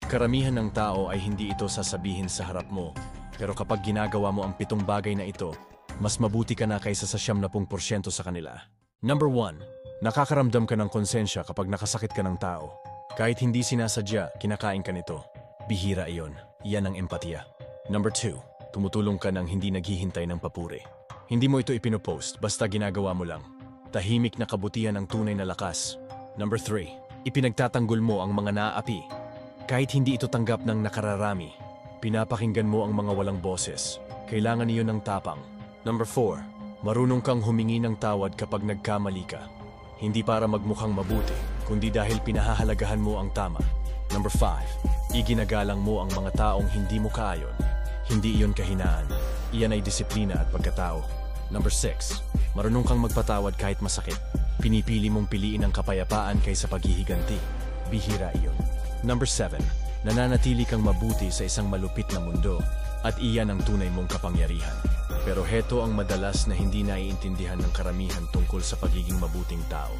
Karamihan ng tao ay hindi ito sasabihin sa harap mo. Pero kapag ginagawa mo ang 7 bagay na ito, mas mabuti ka na kaysa sa 70% sa kanila. Number 1. Nakakaramdam ka ng konsensya kapag nakasakit ka ng tao. Kahit hindi sinasadya, kinakain ka nito. Bihira iyon. Iyan ang empatiya. Number 2. Tumutulong ka nang hindi naghihintay ng papuri. Hindi mo ito ipinopost, basta ginagawa mo lang. Tahimik na kabutihan ang tunay na lakas. Number 3. Ipinagtatanggol mo ang mga naaapi. Kahit hindi ito tanggap ng nakararami, pinapakinggan mo ang mga walang boses. Kailangan niyo ng tapang. Number 4. Marunong kang humingi ng tawad kapag nagkamali ka. Hindi para magmukhang mabuti, kundi dahil pinahahalagahan mo ang tama. Number 5. Iginagalang mo ang mga taong hindi mo kaayon. Hindi iyon kahinaan. Iyan ay disiplina at pagkatao. Number 6. Marunong kang magpatawad kahit masakit. Pinipili mong piliin ang kapayapaan kaysa paghihiganti. Bihira iyon. Number 7. Nananatili kang mabuti sa isang malupit na mundo at iyan ang tunay mong kapangyarihan. Pero heto ang madalas na hindi naiintindihan ng karamihan tungkol sa pagiging mabuting tao.